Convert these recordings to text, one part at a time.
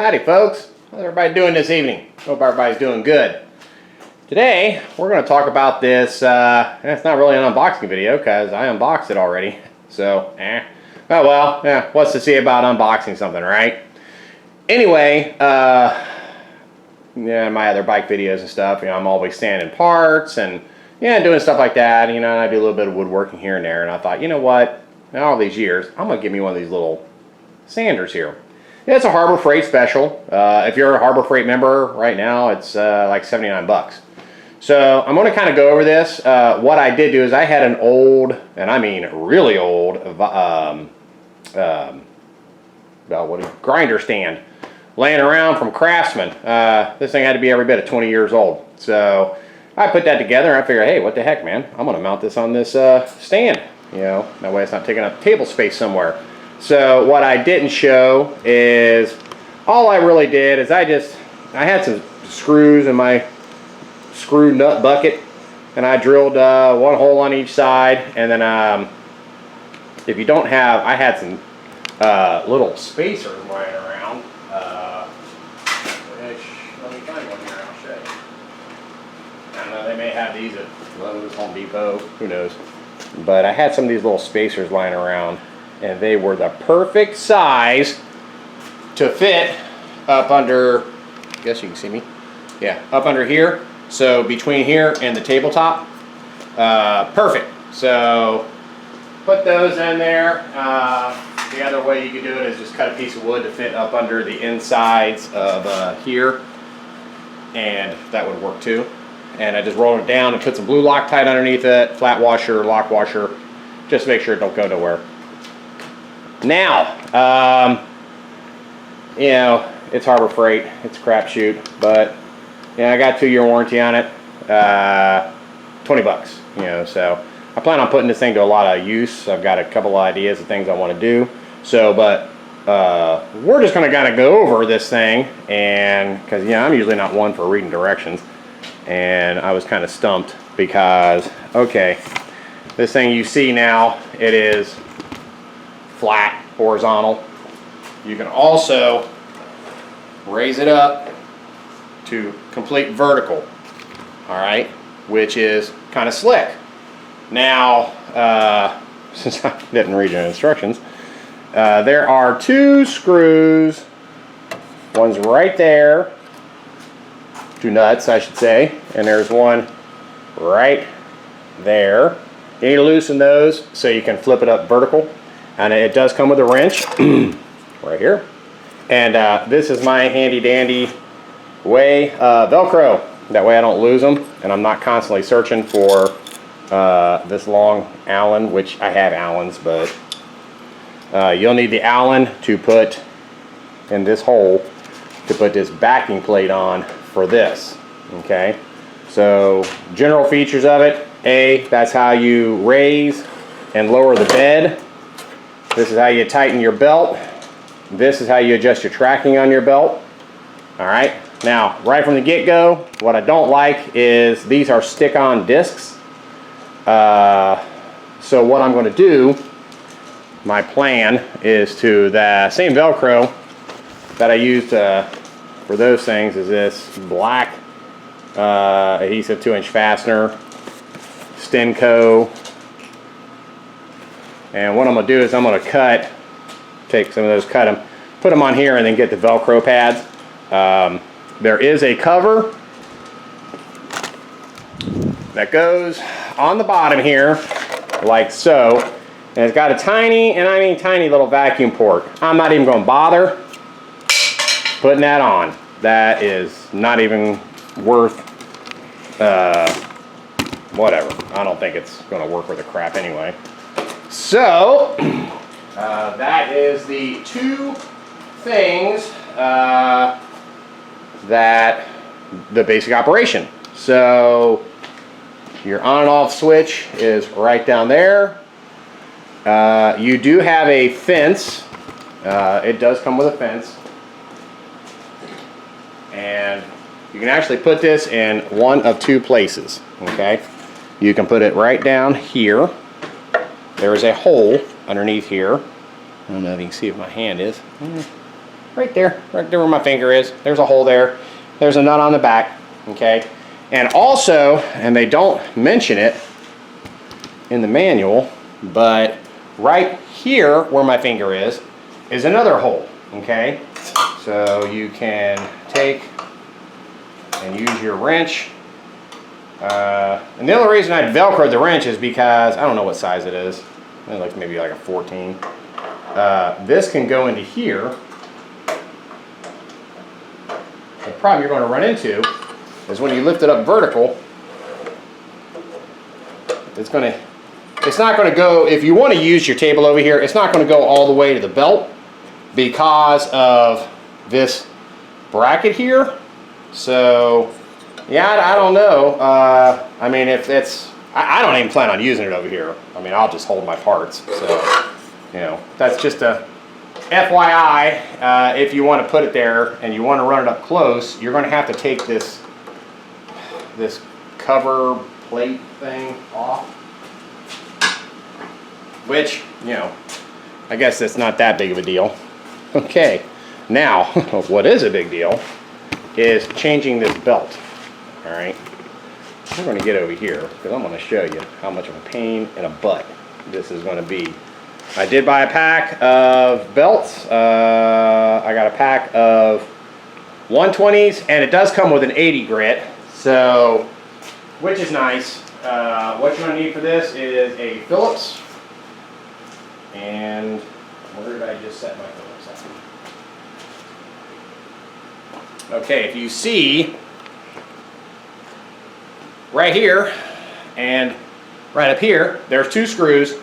Howdy folks, how's everybody doing this evening? Hope everybody's doing good. Today we're going to talk about this, it's not really an unboxing video because I unboxed it already. So, oh well, yeah, what's to say about unboxing something, right? Anyway, yeah, my other bike videos and stuff, I'm always sanding parts and doing stuff like that, and I do a little bit of woodworking here and there, and I thought, you know what, in all these years, I'm going to give me one of these little sanders here. It's a Harbor Freight special. If you're a Harbor Freight member right now, it's like 79 bucks. So I'm going to kind of go over this. What I did do is I had an old, and I mean really old, grinder stand laying around from Craftsman. This thing had to be every bit of 20 years old. So I put that together and I figured, hey, what the heck, man? I'm going to mount this on this stand. That way it's not taking up table space somewhere. So what I didn't show is, all I really did is I had some screws in my screw nut bucket, and I drilled one hole on each side, and then if you don't have, I had some little spacers lying around, which, let me find one here, I'll show you. I don't know, they may have these at Lowe's, Home Depot, who knows. But I had some of these little spacers lying around, and they were the perfect size to fit up under, I guess you can see me, yeah, up under here. So between here and the tabletop, perfect. So put those in there. The other way you could do it is just cut a piece of wood to fit up under the insides of here, and that would work too. And I just rolled it down and put some blue Loctite underneath it, flat washer, lock washer, just to make sure it don't go nowhere. Now, it's Harbor Freight, it's a crapshoot, but I got a 2-year warranty on it, 20 bucks, so I plan on putting this thing to a lot of use. I've got a couple of ideas of things I want to do, so, but we're just going to kind of go over this thing, and, because, I'm usually not one for reading directions, and I was kind of stumped because, okay, this thing you see now, it is flat, horizontal. You can also raise it up to complete vertical, all right, which is kind of slick. Now, since I didn't read your instructions, there are 2 screws. One's right there, 2 nuts, I should say, and there's one right there. You need to loosen those so you can flip it up vertical. And it does come with a wrench right here. And this is my handy dandy way Velcro. That way I don't lose them, and I'm not constantly searching for this long Allen, which I have Allens, but you'll need the Allen to put in this hole to put this backing plate on for this. Okay, so general features of it: that's how you raise and lower the bed. This is how you tighten your belt. This is how you adjust your tracking on your belt. All right. Now, right from the get-go, what I don't like is these are stick-on discs. So what I'm going to do, my plan is to, the same Velcro that I used for those things is this black adhesive 2-inch fastener, Stenco. And what I'm going to do is I'm going to take some of those, cut them, put them on here, and then get the Velcro pads. There is a cover that goes on the bottom here, like so. And it's got a tiny, and I mean tiny little vacuum port. I'm not even going to bother putting that on. That is not even worth, whatever. I don't think it's going to work with the crap anyway. So, that is the 2 things that the basic operation. So, your on and off switch is right down there. You do have a fence. It does come with a fence. And you can actually put this in one of 2 places. Okay, you can put it right down here. There is a hole underneath here. I don't know if you can see if my hand is. right there where my finger is. There's a hole there. There's a nut on the back, okay? And also, and they don't mention it in the manual, but right here where my finger is another hole, okay? So you can take and use your wrench. And the only reason I Velcroed the wrench is because, I don't know what size it is. Like maybe like a 14. This can go into here. The problem you're going to run into is when you lift it up vertical, it's not going to go, if you want to use your table over here, it's not going to go all the way to the belt because of this bracket here. So yeah, I don't know. I mean, if it's, I don't even plan on using it over here. I mean, I'll just hold my parts. So, you know, that's just a FYI. If you want to put it there and you want to run it up close, you're going to have to take this cover plate thing off. Which, you know, I guess that's not that big of a deal. Okay, now, what is a big deal is changing this belt. All right, we're going to get over here because I'm going to show you how much of a pain in a butt this is going to be. I did buy a pack of belts. I got a pack of 120s, and it does come with an 80 grit, so which is nice. What you're going to need for this is a Phillips, and where did I just set my Phillips at? Okay, if you see right here and right up here, there's two screws.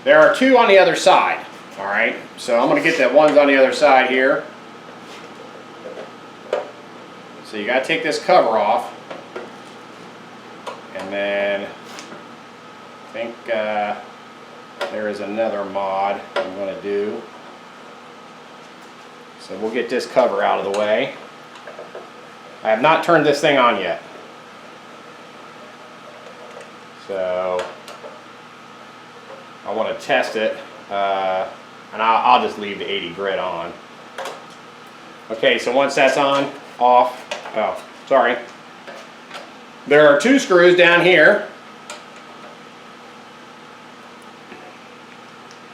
There are two on the other side. All right, so I'm going to get the ones on the other side here. So you got to take this cover off, and then I think there is another mod I'm going to do. So we'll get this cover out of the way. I have not turned this thing on yet. So I want to test it, and I'll just leave the 80 grit on. Okay, so once that's on, off, oh, sorry. There are two screws down here.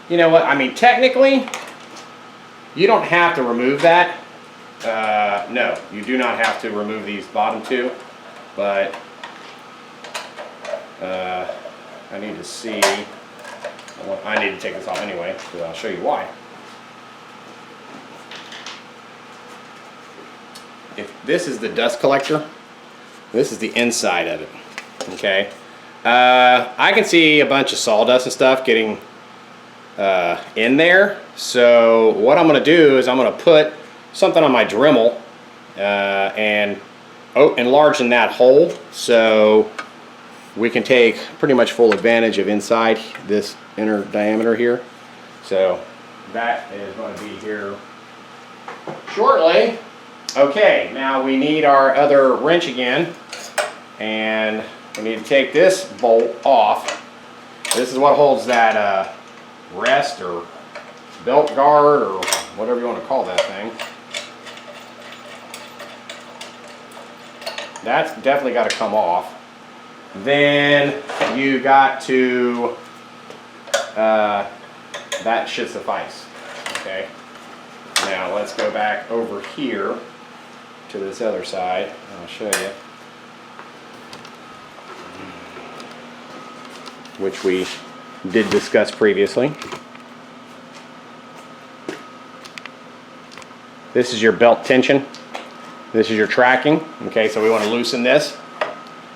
You know what, I mean, technically, you don't have to remove that. No, you do not have to remove these bottom two, but I need to see. Well, I need to take this off anyway, because I'll show you why. If this is the dust collector, this is the inside of it, okay? I can see a bunch of sawdust and stuff getting in there, so what I'm going to do is I'm going to put something on my Dremel and enlarge in that hole so we can take pretty much full advantage of inside this inner diameter here. So that is going to be here shortly. Okay, now we need our other wrench again, and we need to take this bolt off. This is what holds that rest or belt guard or whatever you want to call that thing. That's definitely got to come off. Then you got to, that should suffice, okay? Now let's go back over here to this other side. I'll show you. Which we did discuss previously. This is your belt tension. This is your tracking. Okay, so we want to loosen this.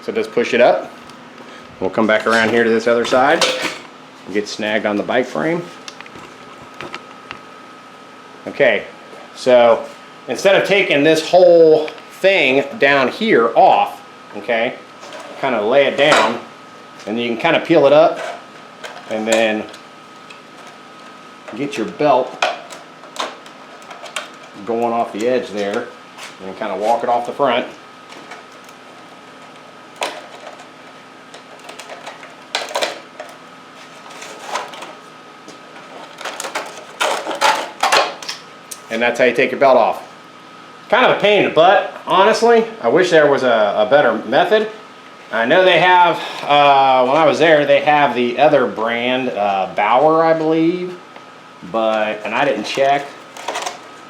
So just push it up. We'll come back around here to this other side. Get snagged on the bike frame. Okay, so instead of taking this whole thing down here off, okay, kind of lay it down, and you can kind of peel it up, and then get your belt going off the edge there, and kind of walk it off the front. and that's how you take your belt off. Kind of a pain in the butt, honestly. I wish there was a better method. I know they have, when I was there, they have the other brand, Bauer, I believe, and I didn't check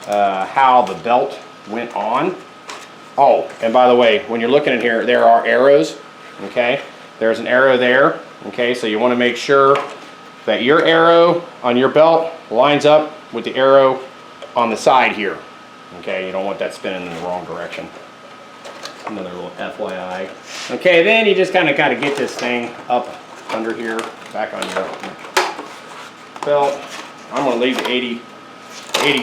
how the belt went on. Oh, and by the way, when you're looking at here, there are arrows, okay? There's an arrow there, okay? So you want to make sure that your arrow on your belt lines up with the arrow on the side here, okay? You don't want that spinning in the wrong direction. Another little FYI. Okay, then you just kind of get this thing up under here, back on your belt. I'm going to leave the 80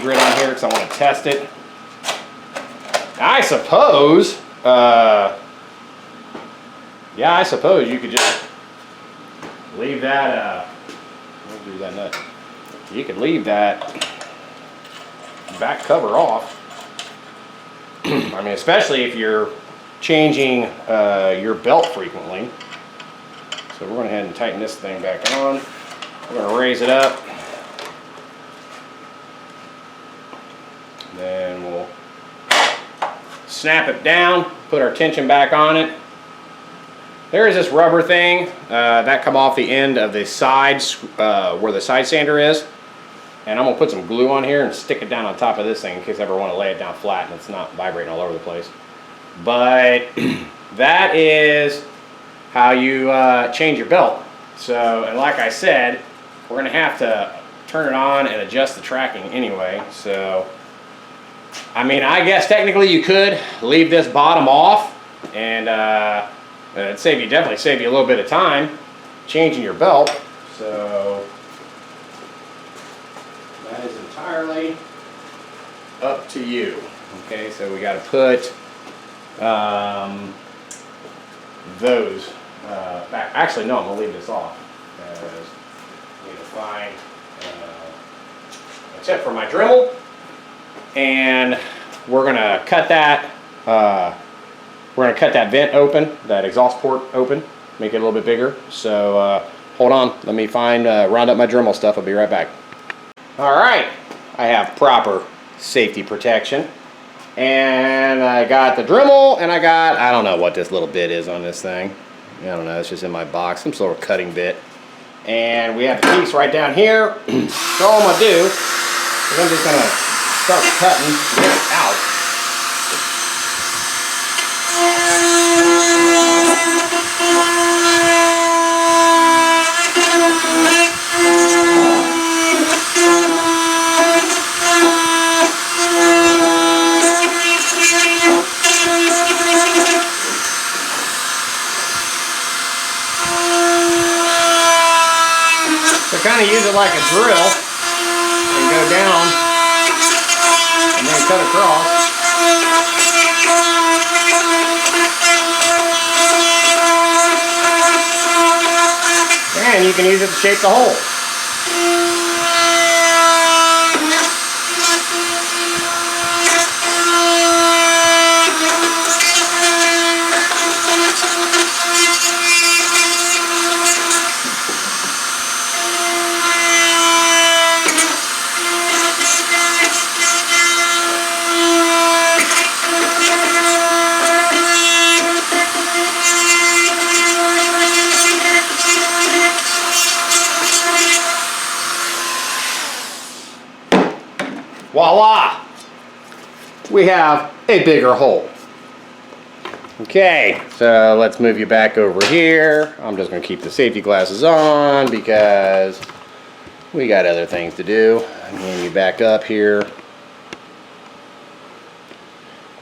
grit on here because I want to test it. I suppose, yeah, I suppose you could just leave that, do that nut. You could leave that back cover off. I mean, especially if you're changing your belt frequently. So we're going to go ahead and tighten this thing back on. We're going to raise it up. Then we'll snap it down, put our tension back on it. There is this rubber thing that come off the end of the sides where the side sander is. And I'm going to put some glue on here and stick it down on top of this thing in case I ever want to lay it down flat and it's not vibrating all over the place. But that is how you change your belt. So, and like I said, we're going to have to turn it on and adjust the tracking anyway. So, I mean, I guess technically you could leave this bottom off and it'd definitely save you a little bit of time changing your belt. So that is entirely up to you. Okay, so we got to put those back. Actually, no, I'm going to leave this off. I need to find a tip for my Dremel, and we're going to cut that. We're going to cut that vent open, that exhaust port open, make it a little bit bigger. So hold on, let me round up my Dremel stuff. I'll be right back. All right, I have proper safety protection. And I got the Dremel, and I don't know what this little bit is on this thing. I don't know, it's just in my box, some sort of cutting bit. And we have the piece right down here. So all I'm going to do is I'm just going to start cutting this out. So kind of use it like a drill and go down and then cut across. And you can use it to shape the hole. Voila! We have a bigger hole. Okay, so let's move you back over here. I'm just going to keep the safety glasses on because we got other things to do. I'm getting you back up here.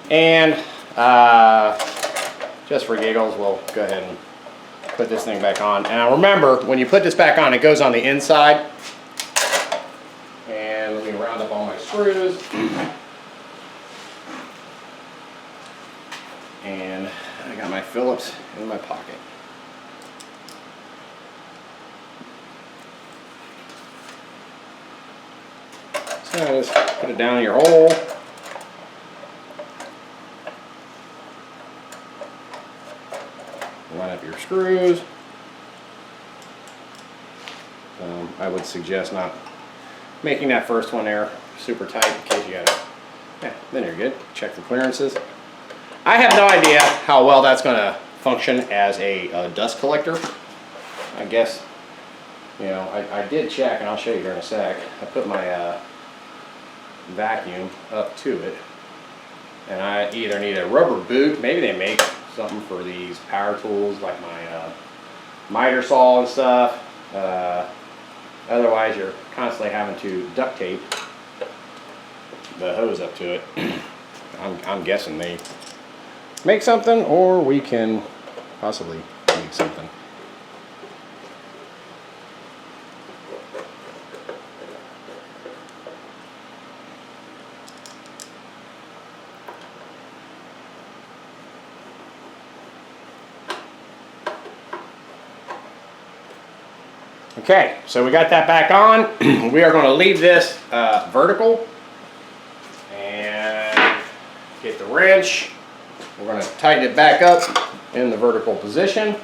And just for giggles, we'll go ahead and put this thing back on. And remember, when you put this back on, it goes on the inside. And let me round up all my screws. And I got my Phillips in my pocket. So just put it down in your hole. Line up your screws. I would suggest not making that first one there super tight in case you gotta, yeah, then you're good. Check the clearances. I have no idea how well that's gonna function as a dust collector. I guess, you know, I did check, and I'll show you here in a sec. I put my vacuum up to it, and I either need a rubber boot, maybe they make something for these power tools like my miter saw and stuff. Otherwise you're constantly having to duct tape the hose up to it. I'm guessing they make something, or we can possibly make something. Okay, so we got that back on. We are going to leave this vertical and get the wrench. We're going to tighten it back up in the vertical position.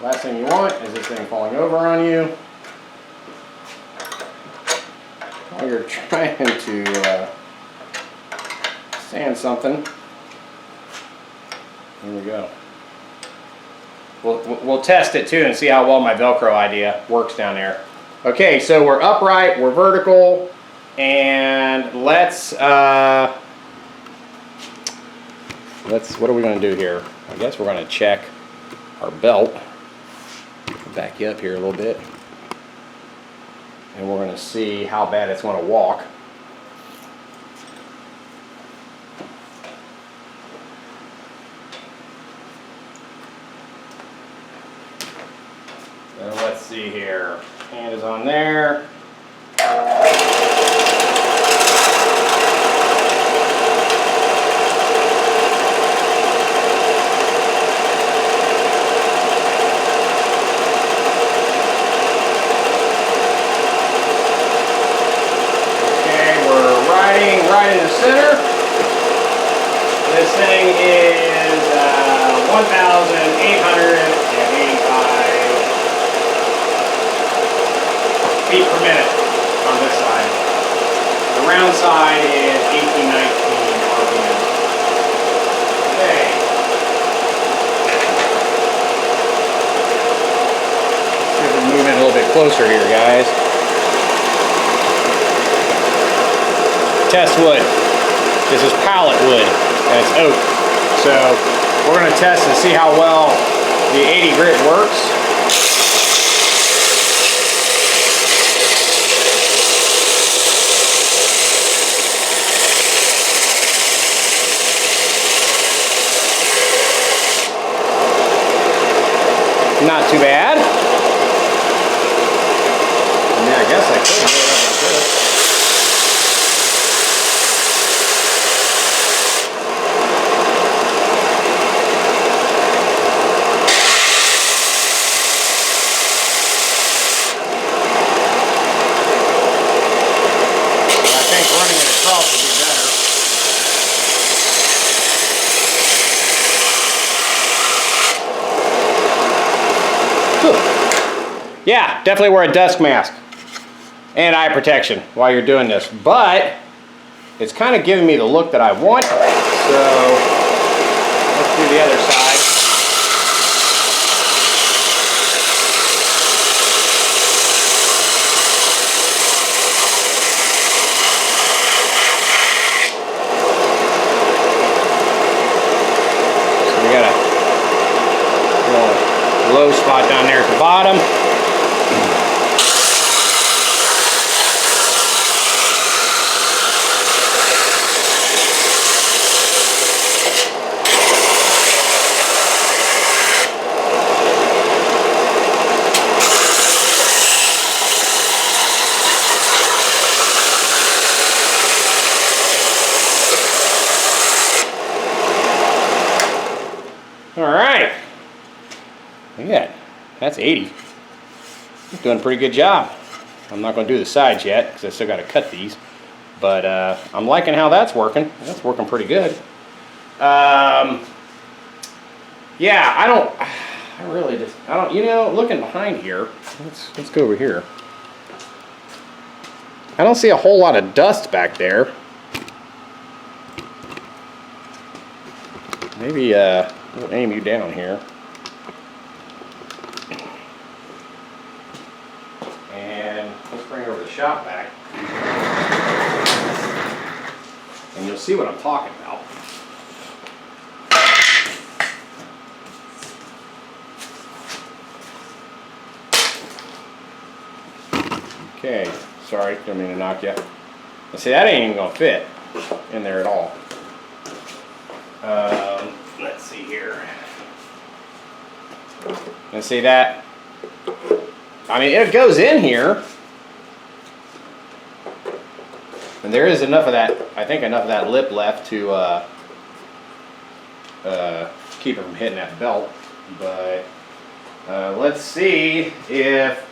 Last thing you want is this thing falling over on you while you're trying to sand something. Here we go. We'll test it too and see how well my Velcro idea works down there. Okay, so we're upright, we're vertical, and let's what are we going to do here? I guess we're going to check our belt. Back you up here a little bit, and we're going to see how bad it's going to walk. And let's see here. Hand is on there. Right in the center. This thing is 1,885 feet per minute on this side. The round side is 1819 RPM. Okay. Let's see if we move in a little bit closer here, guys. Test wood. This is pallet wood, and it's oak. So we're going to test and see how well the 80 grit works. Not too bad. Yeah, I guess I could do it like this. Yeah, definitely wear a dust mask and eye protection while you're doing this, but it's kind of giving me the look that I want, so let's do the other side. So we got a little low spot down there at the bottom. Alright, look at that, that's 80. He's doing a pretty good job. I'm not going to do the sides yet because I still got to cut these, but I'm liking how that's working. That's working pretty good. Yeah, I don't, you know, looking behind here, let's go over here. I don't see a whole lot of dust back there. Maybe we'll aim you down here. And let's bring over the shop back. And you'll see what I'm talking about. Okay, sorry, didn't mean to knock you. See, that ain't even gonna fit in there at all. Let's see here. And see that? I mean, it goes in here. And there is enough of that, I think enough of that lip left to keep it from hitting that belt. But let's see if,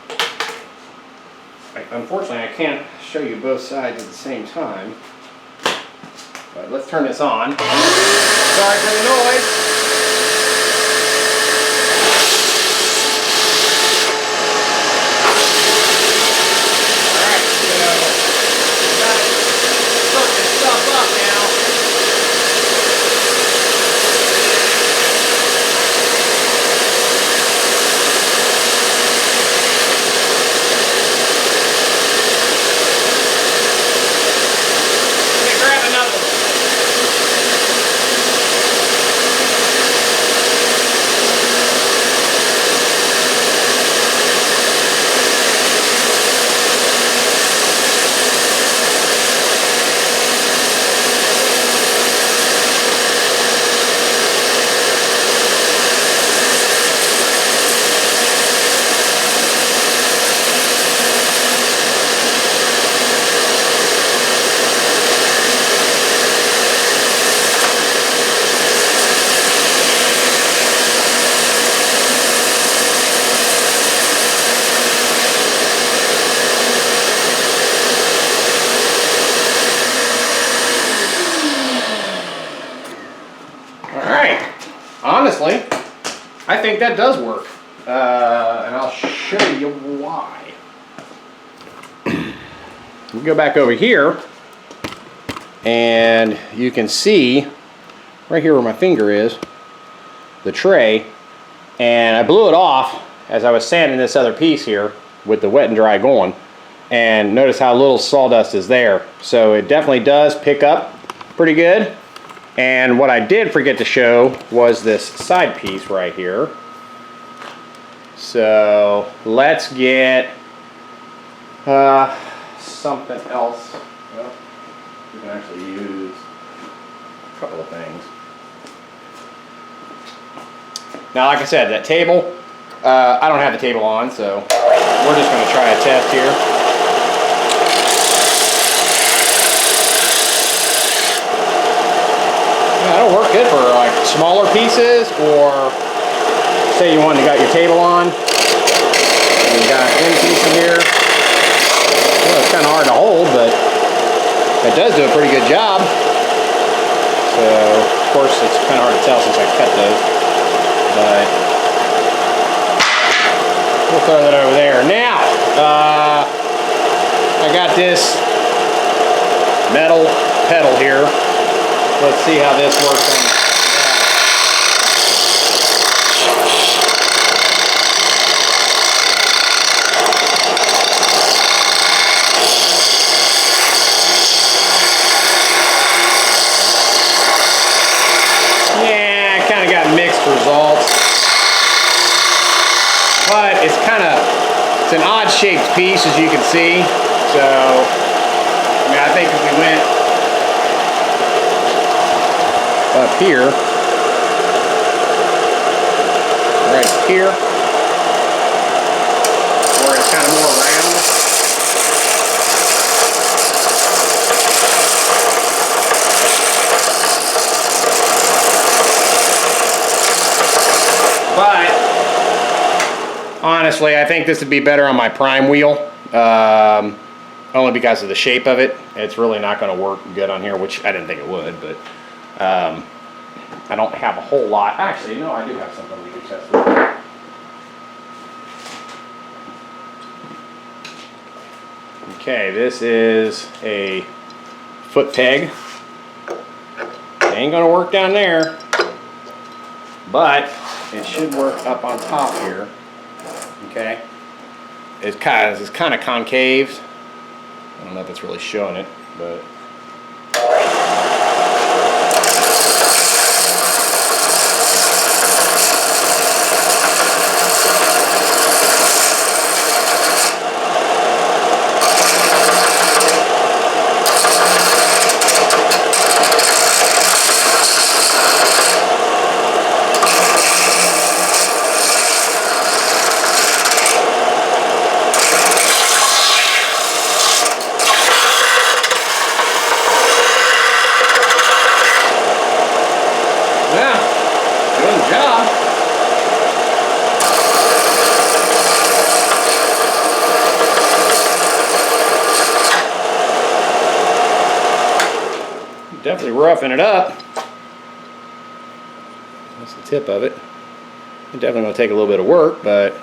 unfortunately I can't show you both sides at the same time. But let's turn this on. Sorry for the noise. Honestly, I think that does work, and I'll show you why. We go back over here, and you can see right here where my finger is, the tray, and I blew it off as I was sanding this other piece here with the wet and dry going, and notice how little sawdust is there. So it definitely does pick up pretty good. And what I did forget to show was this side piece right here. So let's get something else. Well, we can actually use a couple of things. Now, like I said, that table, I don't have the table on, so we're just going to try a test here. That'll work good for like smaller pieces, or say you got your table on and you got an piece in here. Well, it's kind of hard to hold, but it does do a pretty good job. So, of course, it's kind of hard to tell since I cut those, but we'll throw that over there. Now, I got this metal pedal here. Let's see how this works on. Yeah, kind of got mixed results, but it's an odd shaped piece, as you can see. So, I mean, I think if we went up here, right here, where it's kind of more round. But honestly, I think this would be better on my prime wheel, only because of the shape of it. It's really not going to work good on here, which I didn't think it would, but I don't have a whole lot. Actually, no, I do have something we can test with. Okay, this is a foot peg. Ain't gonna work down there, but it should work up on top here. Okay, it's kind of concave. I don't know if it's really showing it, but definitely roughing it up. That's the tip of it. It's definitely going to take a little bit of work, but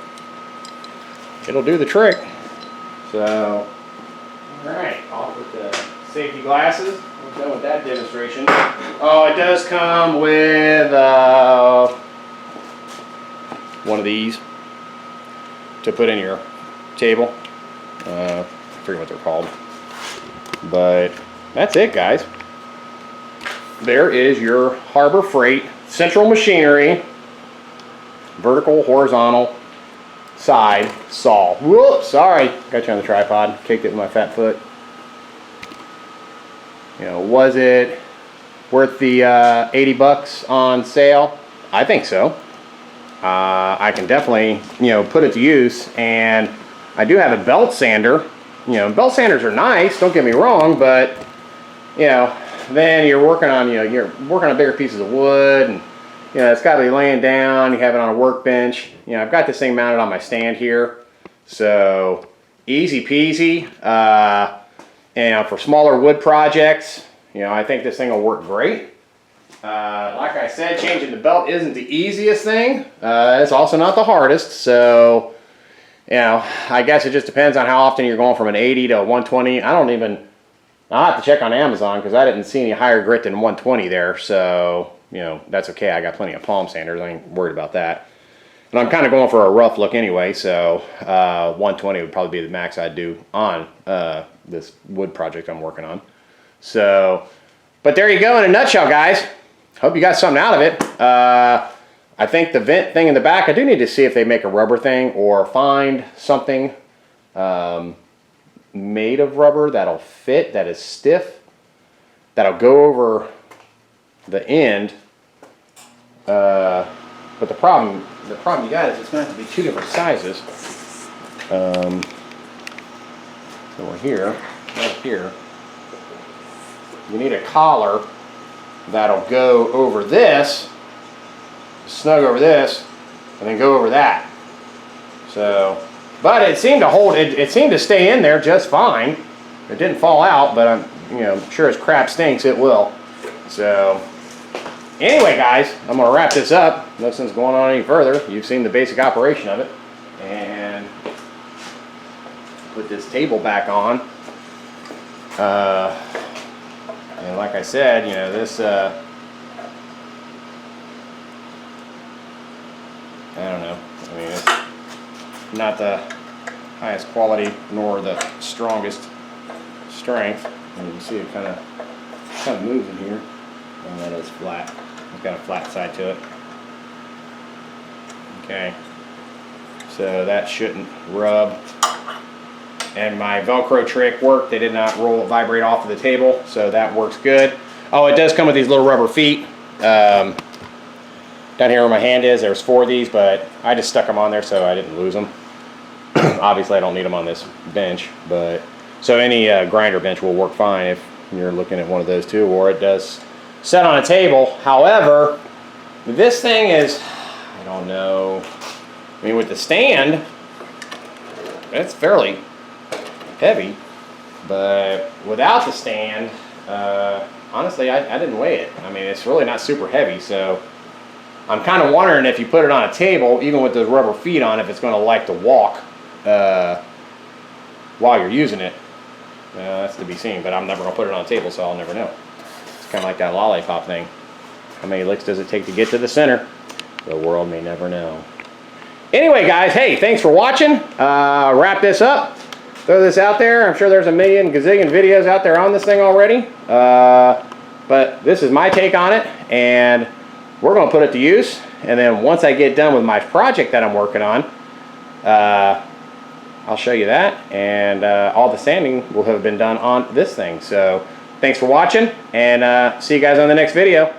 it'll do the trick. So, alright, off with the safety glasses. We're done with that demonstration. Oh, it does come with one of these to put in your table. I forget what they're called. But that's it, guys. There is your Harbor Freight central machinery, vertical, horizontal, side saw. Whoops, sorry, got you on the tripod, kicked it with my fat foot. You know, was it worth the 80 bucks on sale? I think so. I can definitely, you know, put it to use, and I do have a belt sander. You know, belt sanders are nice, don't get me wrong, but you know, then you're working on, you know, you're working on bigger pieces of wood, and you know, it's got to be laying down. You have it on a workbench. You know, I've got this thing mounted on my stand here, so easy peasy. And for smaller wood projects, you know, I think this thing will work great. Like I said, changing the belt isn't the easiest thing. It's also not the hardest. So, you know, I guess it just depends on how often you're going from an 80 to a 120. I'll have to check on Amazon because I didn't see any higher grit than 120 there. So, you know, that's okay. I got plenty of palm sanders. I ain't worried about that. And I'm kind of going for a rough look anyway. So 120 would probably be the max I'd do on this wood project I'm working on. So, but there you go in a nutshell, guys. Hope you got something out of it. I think the vent thing in the back, I do need to see if they make a rubber thing or find something made of rubber that'll fit, that is stiff, that'll go over the end. But the problem you got is it's going to have to be two different sizes. So we're here, right here. You need a collar that'll go over this, snug over this, and then go over that. So, but it seemed to hold, it seemed to stay in there just fine. It didn't fall out, but I'm, you know, sure as crap stinks, it will. So, anyway, guys, I'm going to wrap this up. No sense going on any further. You've seen the basic operation of it. And put this table back on. And like I said, you know, this, I don't know. I mean, it's not the highest quality nor the strongest strength. And you can see it kind of moves in here. And that is flat. It's got a flat side to it. Okay. So that shouldn't rub. And my Velcro trick worked. They did not vibrate off of the table, so that works good. Oh, it does come with these little rubber feet. Down here where my hand is, there's 4 of these, but I just stuck them on there so I didn't lose them. Obviously, I don't need them on this bench, but so any grinder bench will work fine if you're looking at one of those too, or it does set on a table. However, this thing is, I don't know. I mean, with the stand, it's fairly heavy, but without the stand, honestly, I didn't weigh it. I mean, it's really not super heavy, so I'm kind of wondering if you put it on a table, even with those rubber feet on, if it's going to like to walk while you're using it. That's to be seen, but I'm never going to put it on a table, so I'll never know. It's kind of like that lollipop thing. How many licks does it take to get to the center? The world may never know. Anyway, guys, hey, thanks for watching. Wrap this up. Throw this out there. I'm sure there's a million gazillion videos out there on this thing already. But this is my take on it, and we're going to put it to use. And then once I get done with my project that I'm working on, I'll show you that. And all the sanding will have been done on this thing. So thanks for watching, and see you guys on the next video.